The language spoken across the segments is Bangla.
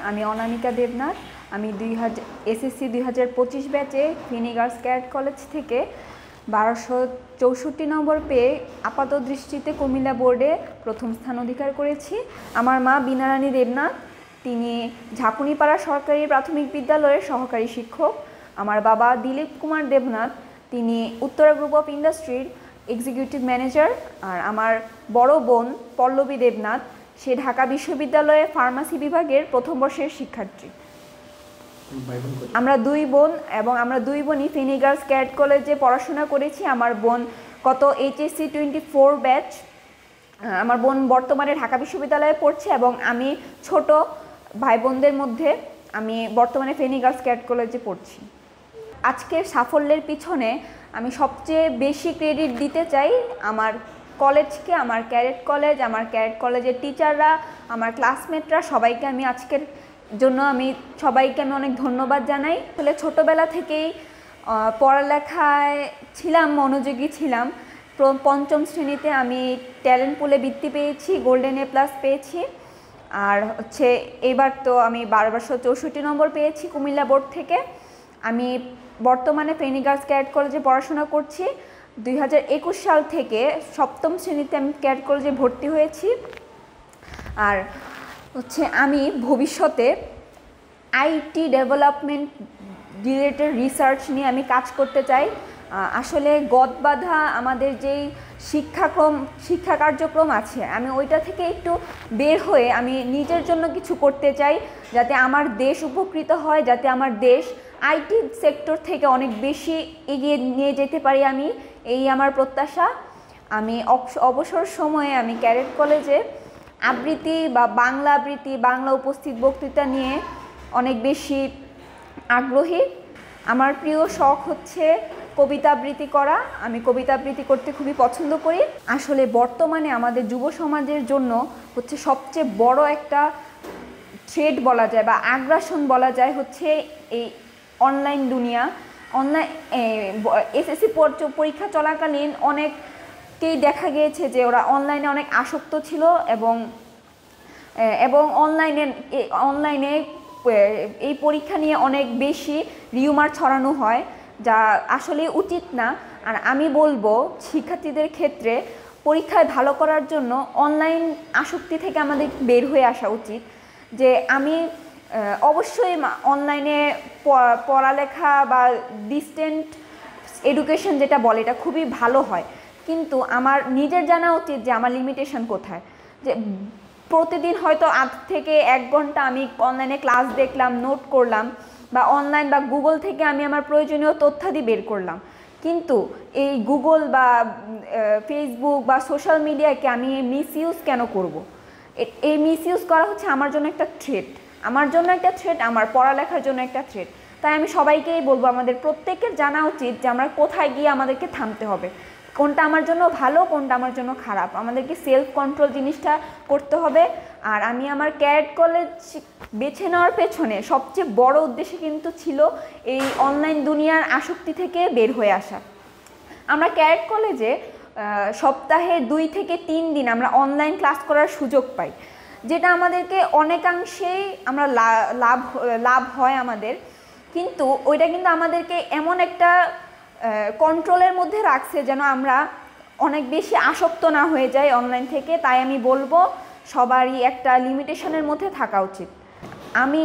আমি অনামিকা দেবনাথ। আমি এসএসসি 2025 ব্যাচে ফেনী গার্লস ক্যাডেট কলেজ থেকে 1264 নম্বর পেয়ে আপাত দৃষ্টিতে কুমিল্লা বোর্ডে প্রথম স্থান অধিকার করেছি। আমার মা বীণারানী দেবনাথ, তিনি ঝাঁকুনিপাড়া সরকারি প্রাথমিক বিদ্যালয়ের সহকারী শিক্ষক। আমার বাবা দিলীপ কুমার দেবনাথ, তিনি উত্তরা গ্রুপ অফ ইন্ডাস্ট্রির এক্সিকিউটিভ ম্যানেজার। আর আমার বড় বোন পল্লবী দেবনাথ, সে ঢাকা বিশ্ববিদ্যালয়ে ফার্মাসি বিভাগের প্রথম বর্ষের শিক্ষার্থী। আমরা দুই বোন এবং আমরা দুই বোনই ফেনী গার্লস ক্যাডেট কলেজে পড়াশোনা করেছি। আমার বোন গত এইচএসসি 24 ব্যাচ। আমার বোন বর্তমানে ঢাকা বিশ্ববিদ্যালয়ে পড়ছে এবং আমি ছোট ভাই বোনদের মধ্যে আমি বর্তমানে ফেনী গার্লস ক্যাডেট কলেজে পড়ছি। আজকের সাফল্যের পিছনে আমি সবচেয়ে বেশি ক্রেডিট দিতে চাই আমার কলেজকে, আমার ক্যাডেট কলেজ, আমার ক্যাডেট কলেজের টিচাররা, আমার ক্লাসমেটরা, সবাইকে আমি আজকের জন্য সবাইকে অনেক ধন্যবাদ জানাই। আসলে ছোটোবেলা থেকেই পড়ালেখায় ছিলাম, মনোযোগী ছিলাম। পঞ্চম শ্রেণীতে আমি ট্যালেন্ট পুলে বৃত্তি পেয়েছি, গোল্ডেন A+ পেয়েছি। আর এবার তো আমি 1264 নম্বর পেয়েছি কুমিল্লা বোর্ড থেকে। আমি বর্তমানে ফেনী গার্লস ক্যাডেট কলেজে পড়াশোনা করছি। 2021 সাল থেকে সপ্তম শ্রেণীতে আমি ক্যাডেট কলেজে ভর্তি হয়েছি। আর আমি ভবিষ্যতে আইটি ডেভেলপমেন্ট রিলেটেড রিসার্চ নিয়ে আমি কাজ করতে চাই। আসলে গদবাঁধা আমাদের যেই শিক্ষা কার্যক্রম আছে, আমি ওইটা থেকে একটু বের হয়ে আমি নিজের জন্য কিছু করতে চাই, যাতে আমার দেশ উপকৃত হয়, যাতে আমার দেশ আইটি সেক্টর থেকে অনেক বেশি এগিয়ে নিয়ে যেতে পারি। এই আমার প্রত্যাশা। আমি অবসর সময়ে আমি ক্যাডেট কলেজে আবৃত্তি বা বাংলা আবৃত্তি, বাংলা উপস্থিত বক্তৃতা নিয়ে অনেক বেশি আগ্রহী। আমার প্রিয় শখ হচ্ছে কবিতা আবৃত্তি করা। আমি কবিতা আবৃত্তি করতে খুবই পছন্দ করি। আসলে বর্তমানে আমাদের যুব সমাজের জন্য সবচেয়ে বড় একটা থ্রেট বলা যায় বা আগ্রাসন বলা যায় এই অনলাইন দুনিয়া। এসএসসি পরীক্ষা চলাকালীন অনেককেই দেখা গিয়েছে যে ওরা অনলাইনে অনেক আসক্ত ছিল এবং অনলাইনে এই পরীক্ষা নিয়ে অনেক বেশি রিউমার ছড়ানো হয়, যা আসলে উচিত না। আর আমি বলবো শিক্ষার্থীদের ক্ষেত্রে পরীক্ষায় ভালো করার জন্য অনলাইন আসক্তি থেকে আমাদের বের হয়ে আসা উচিত। যে আমি অবশ্যই অনলাইনে পড়ালেখা বা ডিস্টেন্ট এডুকেশন যেটা বলে এটা খুবই ভালো হয়, কিন্তু আমার নিজের জানা উচিত যে আমার লিমিটেশন কোথায়। যে প্রতিদিন হয়তো আধ থেকে 1 ঘন্টা আমি অনলাইনে ক্লাস দেখলাম, নোট করলাম, বা অনলাইন বা গুগল থেকে আমি আমার প্রয়োজনীয় তথ্যাদি বের করলাম, কিন্তু এই গুগল বা ফেসবুক বা সোশ্যাল মিডিয়াকে আমি মিসইউজ কেন করব? এই মিসইউজ করা আমার জন্য একটা থ্রেট, আমার পড়ালেখার জন্য একটা থ্রেট। তাই আমি সবাইকেই বলবো আমাদের প্রত্যেকের জানা উচিত যে আমরা কোথায় গিয়ে আমাদেরকে থামতে হবে, কোনটা আমার জন্য ভালো, কোনটা আমার জন্য খারাপ। আমাদেরকে সেলফ কন্ট্রোল জিনিসটা করতে হবে। আর আমি আমার ক্যাডেট কলেজ বেছে নেওয়ার পেছনে সবচেয়ে বড় উদ্দেশ্য কিন্তু ছিল এই অনলাইন দুনিয়ার আসক্তি থেকে বের হয়ে আসা। আমরা ক্যাডেট কলেজে সপ্তাহে 2 থেকে 3 দিন আমরা অনলাইন ক্লাস করার সুযোগ পাই, যেটা আমাদেরকে অনেকাংশেই লাভ হয় আমাদের, কিন্তু ওইটা কিন্তু আমাদেরকে এমন একটা কন্ট্রোলের মধ্যে রাখছে যেন আমরা অনেক বেশি আসক্ত না হয়ে যাই অনলাইন থেকে। তাই আমি বলবো সবারই একটা লিমিটেশনের মধ্যে থাকা উচিত। আমি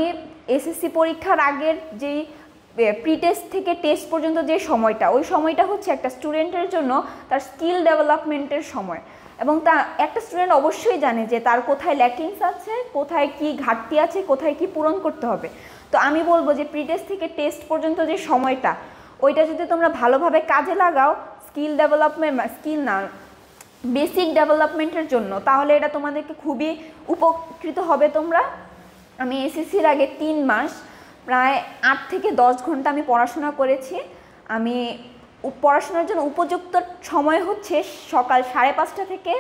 এসএসসি পরীক্ষার আগের যেই প্রি টেস্ট থেকে টেস্ট পর্যন্ত যে সময়টা, ওই সময়টা একটা স্টুডেন্টের জন্য তার স্কিল ডেভেলপমেন্টের সময়, এবং একটা স্টুডেন্ট অবশ্যই জানে যে তার কোথায় ল্যাকিংস আছে, কোথায় কি ঘাটতি আছে, কোথায় কি পূরণ করতে হবে। তো আমি বলবো যে প্রি টেস্ট থেকে টেস্ট পর্যন্ত যে সময়টা, ওইটা যদি তোমরা ভালোভাবে কাজে লাগাও বেসিক ডেভেলপমেন্টের জন্য, তাহলে এটা তোমাদেরকে খুবই উপকৃত হবে তোমরা। আমি এসএসসির আগে 3 মাস প্রায় 8 থেকে 10 ঘন্টা আমি পড়াশোনা করেছি। আমি পড়াশোনার জন্য উপযুক্ত সময় সকাল 5:30 থেকে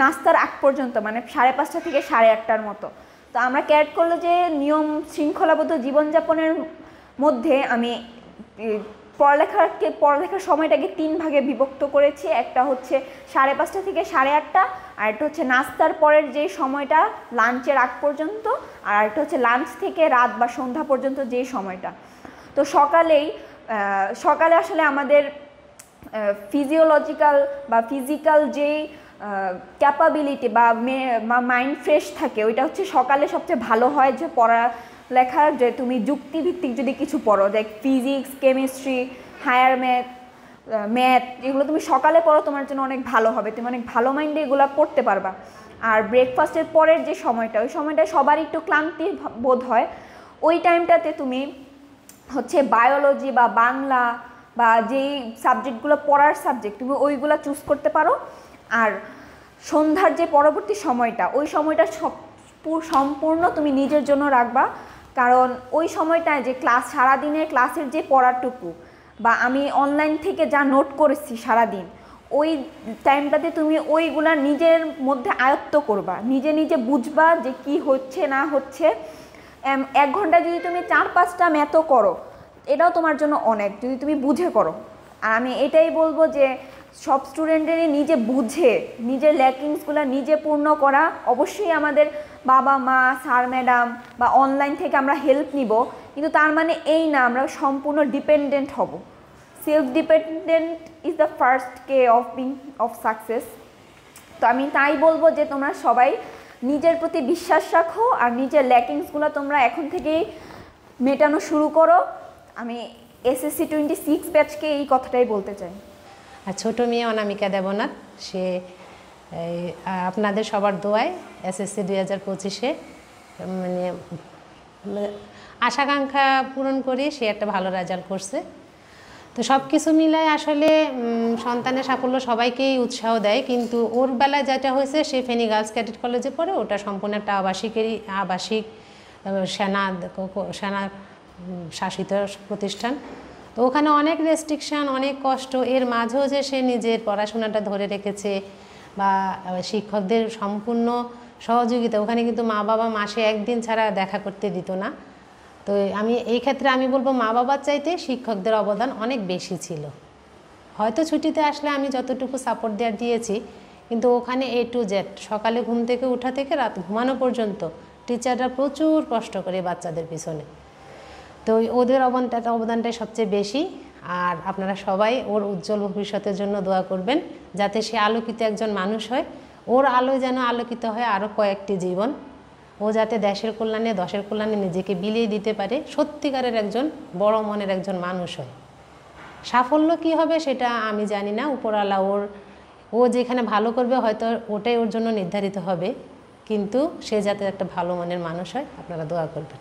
নাস্তার আগ পর্যন্ত, মানে 5:30 থেকে 8:30টার মতো। তো আমরা ক্যাডেট কলেজে নিয়ম শৃঙ্খলাবদ্ধ জীবনযাপনের মধ্যে আমি পড়ালেখার সময়টাকে 3 ভাগে বিভক্ত করেছি। একটা হচ্ছে 5:30 থেকে 8:30, আর একটা হচ্ছে নাস্তার পরের যে সময়টা লাঞ্চের আগ পর্যন্ত, আর একটা হচ্ছে লাঞ্চ থেকে রাত বা সন্ধ্যা পর্যন্ত যে সময়টা। তো সকালে আসলে আমাদের ফিজিওলজিক্যাল বা ফিজিক্যাল যেই ক্যাপাবিলিটি বা মাইন্ড ফ্রেশ থাকে, ওইটা হচ্ছে সকালে সবচেয়ে ভালো হয় যে পড়ালেখা, যে তুমি যুক্তিভিত্তিক যদি কিছু পড়ো, like physics, chemistry, higher math, এগুলো তুমি সকালে পড়ো তোমার জন্য অনেক ভালো হবে, তুমি অনেক ভালো মাইন্ডে এগুলো পড়তে পারবা। আর ব্রেকফাস্টের পরের যে সময়টা, ওই সময়টায় সবারই একটু ক্লান্তি বোধ হয়, ওই টাইমটাতে তুমি হচ্ছে বায়োলজি বা বাংলা বা যেই সাবজেক্টগুলো পড়ার সাবজেক্ট তুমি ওইগুলো চুজ করতে পারো। আর সন্ধ্যার যে পরবর্তী সময়টা, ওই সময়টা সম্পূর্ণ তুমি নিজের জন্য রাখবা, কারণ ওই সময়টায় যে সারাদিনের ক্লাসের যে পড়াটুকু বা আমি অনলাইন থেকে যা নোট করেছি সারাদিন, ওই টাইমটাতে তুমি ওইগুলা নিজের মধ্যে আয়ত্ত করবা, নিজে নিজে বুঝবা যে কি হচ্ছে না হচ্ছে। 1 ঘন্টা যদি তুমি 4-5টা ম্যাথও করো, এটাও তোমার জন্য অনেক, যদি তুমি বুঝে করো। আর আমি এটাই বলবো যে সব স্টুডেন্টেরই নিজে বুঝে নিজের ল্যাকিংসগুলো নিজে পূর্ণ করা। অবশ্যই আমাদের বাবা মা, স্যার ম্যাডাম বা অনলাইন থেকে আমরা হেল্প নিব, কিন্তু তার মানে এই না আমরা সম্পূর্ণ ডিপেন্ডেন্ট হব। Self dependent is the first K of success. তো আমি তাই বলবো যে তোমরা সবাই নিজের প্রতি বিশ্বাস রাখো আর নিজের ল্যাকিংসগুলো তোমরা এখন থেকেই মেটানো শুরু করো। আমি SSC 26 ব্যাচকে এই কথাটাই বলতে চাই। আর ছোটো মেয়ে অনামিকা দেবনাথ, সে আপনাদের সবার দোয়ায় SSC 2025-এ মানে আশাকাঙ্ক্ষা পূরণ করে সে একটা ভালো রেজাল্ট করছে। তো সব কিছু মিলায় আসলে সন্তানের সাফল্য সবাইকেই উৎসাহ দেয়, কিন্তু ওর বেলায় যেটা হয়েছে, সে ফেনী গার্লস ক্যাডেট কলেজে পড়ে, ওটা সম্পূর্ণ একটা আবাসিক সেনা শাসিত প্রতিষ্ঠান। তো ওখানে অনেক রেস্ট্রিকশান, অনেক কষ্ট, এর মাঝেও যে সে নিজের পড়াশোনাটা ধরে রেখেছে বা শিক্ষকদের সম্পূর্ণ সহযোগিতা, ওখানে কিন্তু মা বাবা মাসে 1 দিন ছাড়া দেখা করতে দিত না। তো এই ক্ষেত্রে আমি বলবো মা বাবার চাইতে শিক্ষকদের অবদান অনেক বেশি ছিল। হয়তো ছুটিতে আসলে আমি যতটুকু সাপোর্ট দিয়েছি, কিন্তু ওখানে A to Z, সকালে ঘুম থেকে ওঠা থেকে রাত ঘুমানো পর্যন্ত টিচাররা প্রচুর কষ্ট করে বাচ্চাদের পিছনে। তো ওদের অবদানটাই সবচেয়ে বেশি। আর আপনারা সবাই ওর উজ্জ্বল ভবিষ্যতের জন্য দোয়া করবেন, যাতে সে আলোকিত একজন মানুষ হয়, ওর আলোয় যেন আলোকিত হয় আরও কয়েকটি জীবন, ও যাতে দেশের কল্যাণে দশের কল্যাণে নিজেকে বিলিয়ে দিতে পারে, সত্যিকারের একজন বড় মনের একজন মানুষ হয়। সাফল্য কি হবে সেটা আমি জানি না, উপরওয়ালা ও যেখানে ভালো করবে হয়তো ওটাই ওর জন্য নির্ধারিত হবে, কিন্তু সে যাতে একটা ভালো মনের মানুষ হয়, আপনারা দোয়া করবেন।